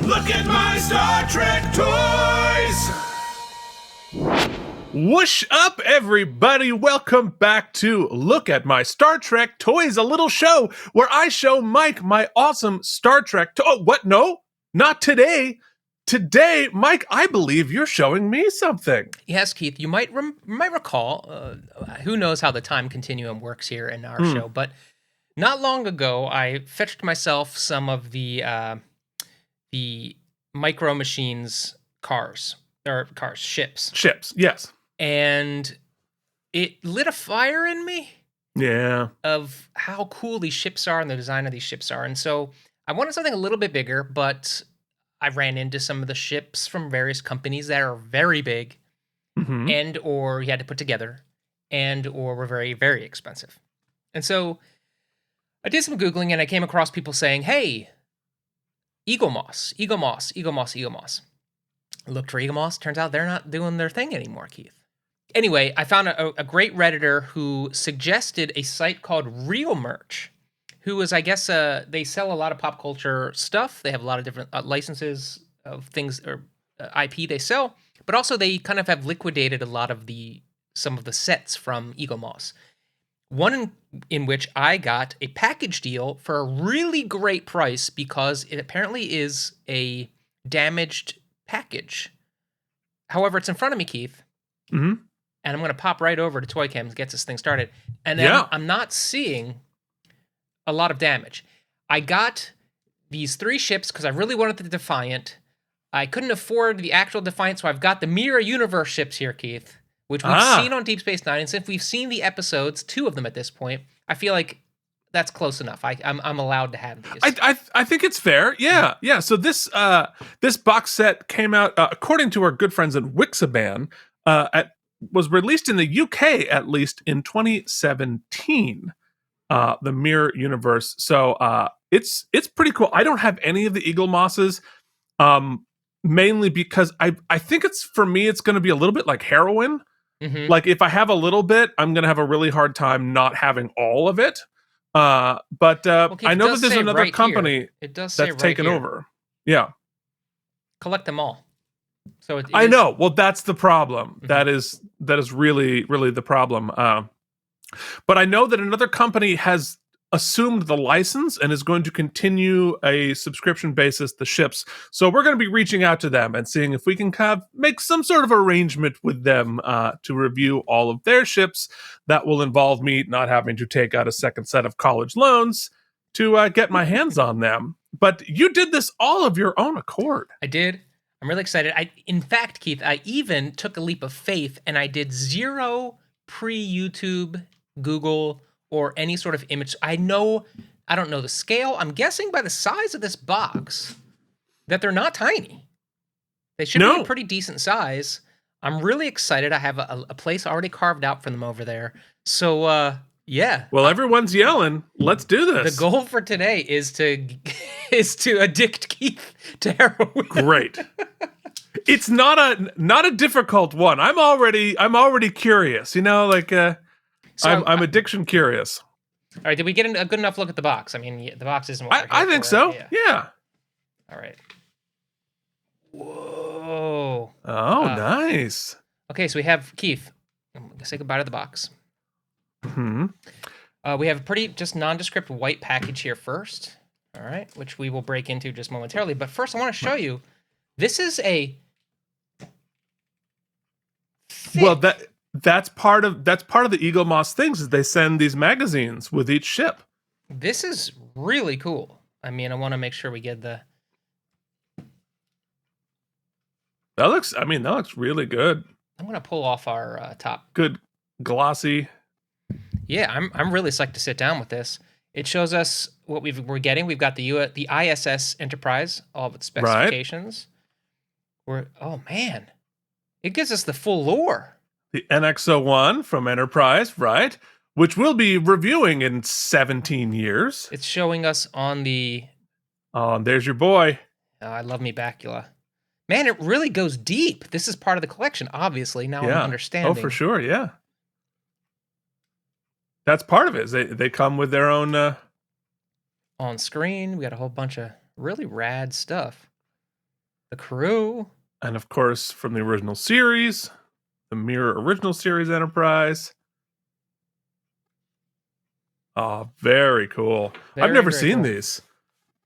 Look at my Star Trek toys! Whoosh up, everybody! Welcome back to Look at My Star Trek Toys, a little show where I show Mike my awesome Star Trek Oh, what? No, not today. Today, Mike, I believe you're showing me something. Yes, Keith, you might recall, who knows how the time continuum works here in our show, but not long ago, I fetched myself some of the Micro Machines ships. Ships, yes. And it lit a fire in me. Yeah. Of how cool these ships are and the design of these ships are. And so I wanted something a little bit bigger, but I ran into some of the ships from various companies that are very big and or you had to put together and or were very, very expensive. And so I did some Googling and I came across people saying, hey, Eaglemoss. I looked for Eaglemoss. Turns out they're not doing their thing anymore, Keith. Anyway, I found a great Redditor who suggested a site called Real Merch, who is, I guess, they sell a lot of pop culture stuff. They have a lot of different licenses of things or IP they sell, but also they kind of have liquidated a lot of some of the sets from Eaglemoss. One in which I got a package deal for a really great price because it apparently is a damaged package. However, it's in front of me, Keith. And I'm going to pop right over to Toy Cam to get this thing started. And then I'm not seeing a lot of damage. I got these 3 ships because I really wanted the Defiant. I couldn't afford the actual Defiant, so I've got the Mirror Universe ships here, Keith, which we've seen on Deep Space Nine. And since we've seen the episodes, 2 of them at this point, I feel like that's close enough. I'm allowed to have these. I think it's fair. Yeah. So this box set came out according to our good friends at Wixaban. Was released in the UK at least in 2017. The Mirror Universe. So it's pretty cool. I don't have any of the Eaglemosses, mainly because I think for me it's going to be a little bit like heroin. Like if I have a little bit, I'm going to have a really hard time not having all of it. But Keith, I know that there's another company that's taken over. Yeah. Collect them all. So I know. Well, that's the problem. That is really, really the problem. But I know that another company has assumed the license and is going to continue a subscription basis, the ships. So we're going to be reaching out to them and seeing if we can kind of make some sort of arrangement with them to review all of their ships. That will involve me not having to take out a second set of college loans to get my hands on them. But you did this all of your own accord. I did. I'm really excited. In fact, Keith, I even took a leap of faith and I did 0 pre-YouTube, Google, or any sort of image. I don't know the scale. I'm guessing by the size of this box that they're not tiny. They should be a pretty decent size. I'm really excited. I have a place already carved out for them over there. So, yeah. Well, everyone's yelling. Let's do this. The goal for today is to addict Keith to heroin. Great. It's not a difficult one. I'm already curious. I'm addiction curious. All right, did we get a good enough look at the box? I mean, the box isn't what I think so. Yeah. All right. Whoa. Oh, nice. Okay, so we have Keith. I'm gonna say goodbye to the box. We have a pretty just nondescript white package here first. All right, which we will break into just momentarily. But first, I want to show you. This is a thick... Well, that's part of the Eaglemoss things is they send these magazines with each ship. This is really cool. I mean, I want to make sure we get the. That looks really good. I'm gonna pull off our top. Good, glossy. Yeah, I'm really psyched to sit down with this. It shows us what we're getting. We've got the ISS Enterprise, all of its specifications. Right. Oh man, it gives us the full lore. The NX-01 from Enterprise, right? Which we'll be reviewing in 17 years. It's showing us on the. Oh, and there's your boy. Oh, I love me Bacula. Man, it really goes deep. This is part of the collection, obviously. Now I'm understanding. Oh, for sure, yeah. That's part of it. They come with their own... On screen, we got a whole bunch of really rad stuff. The crew. And of course, from the original series, the Mirror Original Series Enterprise. Oh, very cool. I've Very, never very seen cool. these.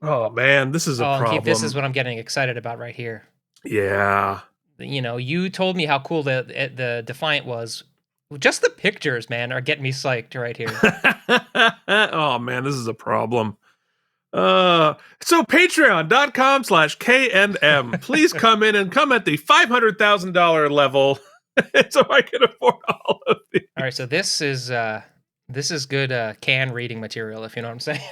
Oh man, this is a Oh, and problem. Keith, this is what I'm getting excited about right here. Yeah. You know, you told me how cool the Defiant was. Just the pictures, man, are getting me psyched right here. Oh man, this is a problem. So patreon.com/KNM. Please come in and come at the $500,000 level so I can afford all of these. All right, so this is good can reading material, if you know what I'm saying.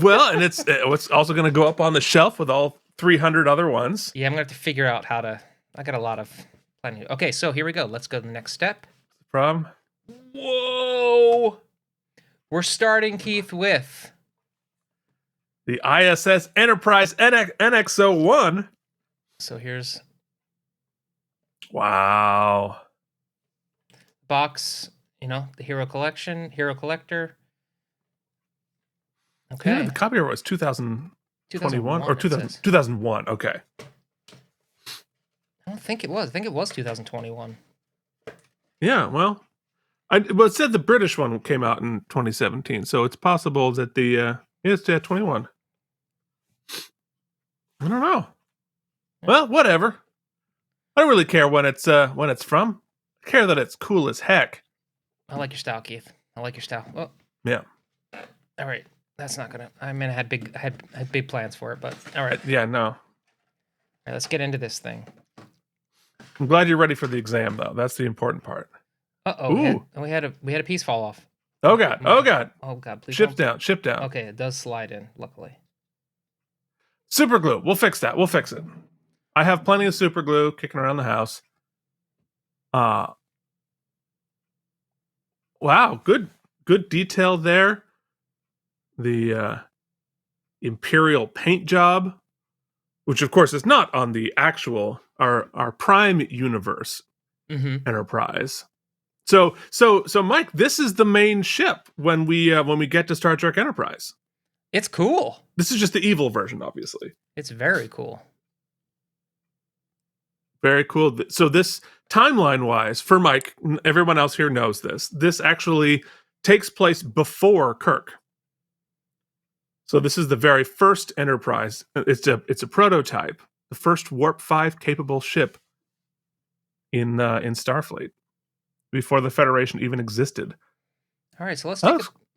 Well, and it's also going to go up on the shelf with all 300 other ones. Yeah, I'm gonna have to figure out how to. I got a lot of planning. Okay, so here we go. Let's go to the next step. From Whoa! We're starting, Keith, with the ISS Enterprise NX-01. So here's Wow. box. You know, the Hero Collection, Hero Collector. Yeah, Okay, the copyright was 2021 or it says. 2001. Okay. I don't think it was. I think it was 2021. Yeah, well, it said the British one came out in 2017, so it's possible that it's 21. I don't know. Well, whatever. I don't really care when it's from. I care that it's cool as heck. I like your style, Keith. I like your style. Oh, Yeah. all right. That's not gonna. I mean, I had big plans for it, but all right. Yeah, no. All right, let's get into this thing. I'm glad you're ready for the exam, though. That's the important part. Uh-oh. We had a piece fall off. Oh god. Oh god. Oh god, please. Ship down. Ship down. Okay, it does slide in, luckily. Super glue. We'll fix that. We'll fix it. I have plenty of super glue kicking around the house. Wow, good detail there. The Imperial paint job, which of course is not on the actual our Prime universe Enterprise. So Mike, this is the main ship when we get to Star Trek Enterprise. It's cool. This is just the evil version, obviously. It's very cool. Very cool. So this timeline-wise, for Mike, everyone else here knows this. This actually takes place before Kirk. So this is the very first Enterprise. It's a prototype, the first Warp 5 capable ship in Starfleet before the Federation even existed. All right, so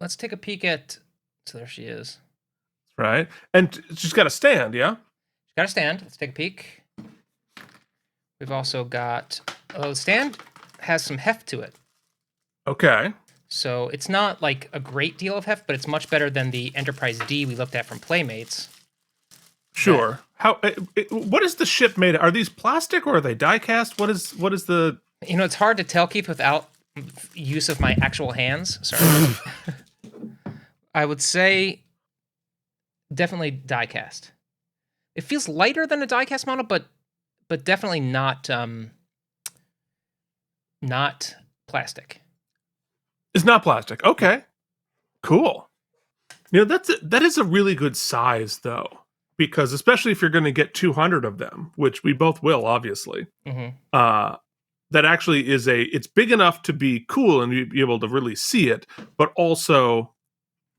let's take a peek at. So there she is. Right, and she's got a stand. Yeah, she's got a stand. Let's take a peek. We've also got. Oh, the stand has some heft to it. Okay. So it's not like a great deal of heft, but it's much better than the Enterprise D we looked at from Playmates. Sure. What is the ship made of? Are these plastic or are they die cast? What is the? You know, it's hard to tell, Keith, without use of my actual hands. Sorry. I would say definitely die cast. It feels lighter than a die cast model, but definitely not plastic. It's not plastic. Okay. Cool. You know, that is a really good size though, because especially if you're going to get 200 of them, which we both will, obviously. That actually it's big enough to be cool and you'd be able to really see it, but also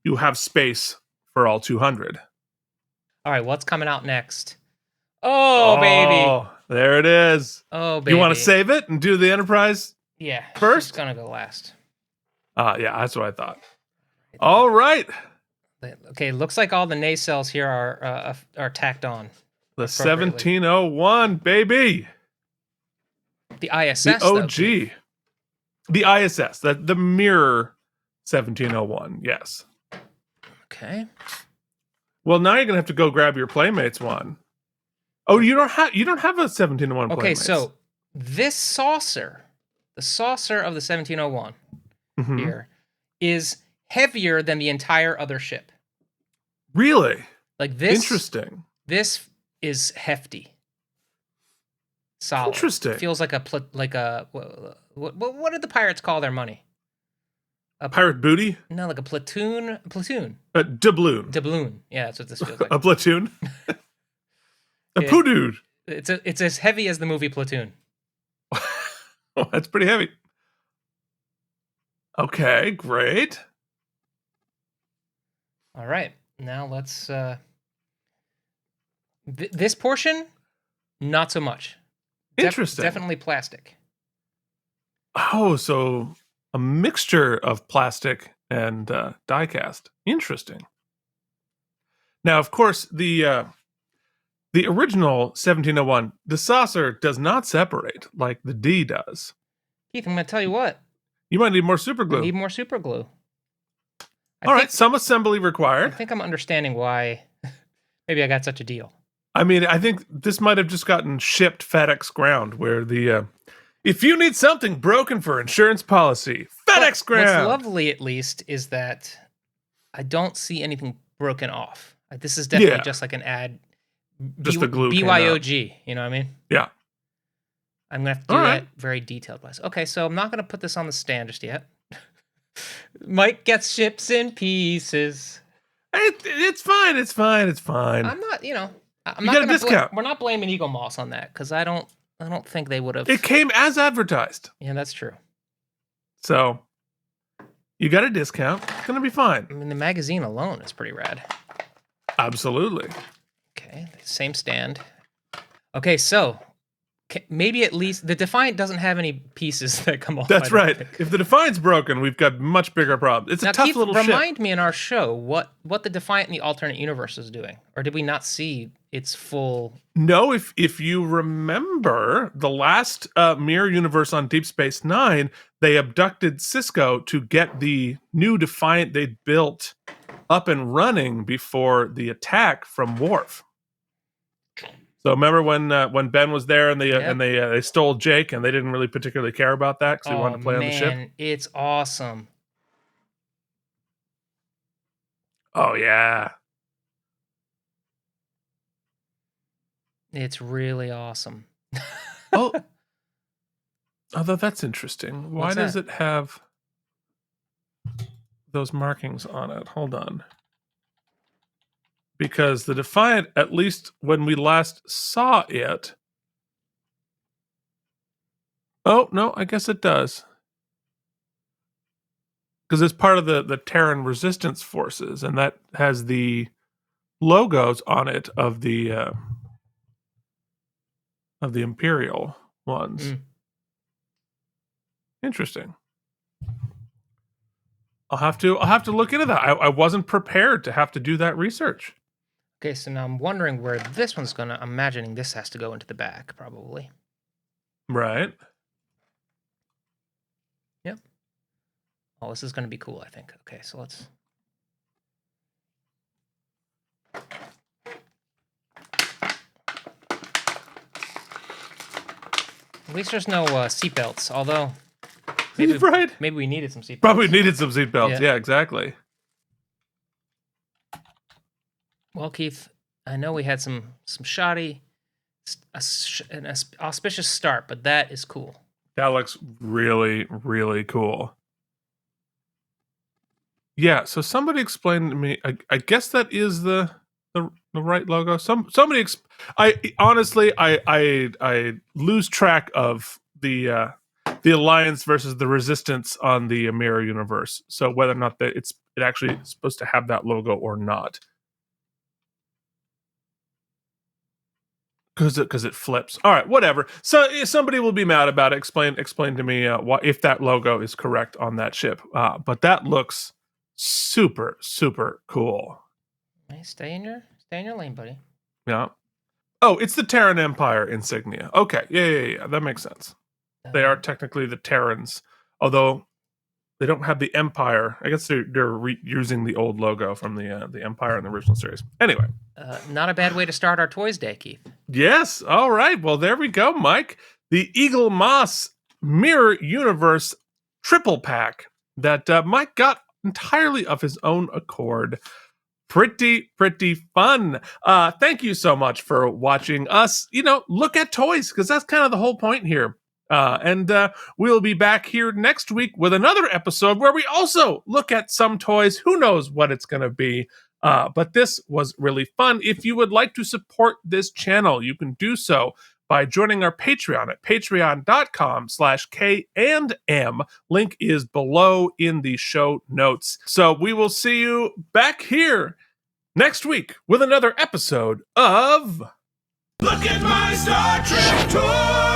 you have space for all 200. All right, what's coming out next? Oh, baby. There it is. Oh, baby. You want to save it and do the Enterprise? Yeah. First? It's going to go last. Yeah, that's what I thought. All right. Okay, looks like all the nacelles here are tacked on. The 1701, baby. The ISS, the OG. The ISS, the Mirror 1701, yes. Okay. Well, now you're gonna have to go grab your Playmates one. Oh, you don't have a 1701 Okay, Playmates. so this saucer, the saucer of the 1701 here, is heavier than the entire other ship. Really? Like this. Interesting. This is hefty. Solid. Interesting. It feels like what did the pirates call their money? A pirate booty? No, like a platoon. A doubloon. Doubloon. Yeah, that's what this feels like. A platoon. A poodood. It's as heavy as the movie Platoon. Oh, that's pretty heavy. Okay, great. All right, now let's. This portion, not so much. Interesting. Definitely plastic. Oh, so a mixture of plastic and die-cast. Interesting. Now, of course, the original 1701, the saucer does not separate like the D does. Keith, I'm going to tell you what. You might need more super glue. I need more super glue. All right, some assembly required. I think I'm understanding why maybe I got such a deal. I mean, I think this might have just gotten shipped FedEx ground, where the if you need something broken for insurance policy, FedEx ground. What's lovely, at least, is that I don't see anything broken off. This is definitely just like an ad. Just the glue. BYOG, you know what I mean? Yeah. I'm gonna have to do that very detailed wise. Okay, so I'm not gonna put this on the stand just yet. Mike gets ships in pieces. It's fine. It's fine. It's fine. I'm not, I'm you not got a discount. We're not blaming Eaglemoss on that because I don't think they would have. It came as advertised. Yeah, that's true. So you got a discount. It's gonna be fine. I mean, the magazine alone is pretty rad. Absolutely. Okay, same stand. Okay, so maybe at least the Defiant doesn't have any pieces that come off. That's right. If the Defiant's broken, we've got much bigger problems. It's a tough Keith, little ship. Remind me in our show what the Defiant in the alternate universe is doing, or did we not see its full? No, if you remember the last mirror universe on Deep Space Nine, they abducted Cisco to get the new Defiant they'd built up and running before the attack from Worf. So remember when Ben was there and they stole Jake, and they didn't really particularly care about that because they wanted to play on the ship. It's awesome. Oh yeah, it's really awesome. although that's interesting. Why does it have those markings on it? Hold on. Because the Defiant, at least when we last saw it... Oh, no, I guess it does. Because it's part of the Terran resistance forces, and that has the logos on it of the Imperial ones. Interesting. I'll have to look into that. I wasn't prepared to have to do that research. Okay, so now I'm wondering where this one's gonna. I'm imagining this has to go into the back, probably. Right. Yep. Oh, this is gonna be cool, I think. Okay, so let's. At least there's no seatbelts, although maybe we needed some seatbelts. Probably needed some seatbelts. Yeah, exactly. Well, Keith, I know we had some shoddy, an auspicious start, but that is cool. That looks really, really cool. Yeah, so somebody explained to me. I guess that is the right logo. Somebody. I honestly, I lose track of the Alliance versus the Resistance on the Mirror universe. So whether or not that it actually is supposed to have that logo or not. Because it flips. All right, whatever. So somebody will be mad about it. Explain to me if that logo is correct on that ship. But that looks super, super cool. Hey, stay in your lane, buddy. Yeah. Oh, it's the Terran Empire insignia. Okay, yeah. That makes sense. They are technically the Terrans, although they don't have the Empire. I guess they're reusing the old logo from the Empire in the original series. Anyway. Not a bad way to start our Toys Day, Keith. Yes. All right. Well, there we go, Mike. The Eaglemoss Mirror Universe triple pack that Mike got entirely of his own accord. Pretty fun. Thank you so much for watching us, look at toys, because that's kind of the whole point here. And we'll be back here next week with another episode where we also look at some toys. Who knows what it's going to be? But this was really fun. If you would like to support this channel, you can do so by joining our Patreon at patreon.com/K&M. Link is below in the show notes. So we will see you back here next week with another episode of Look at my Star Trek toy!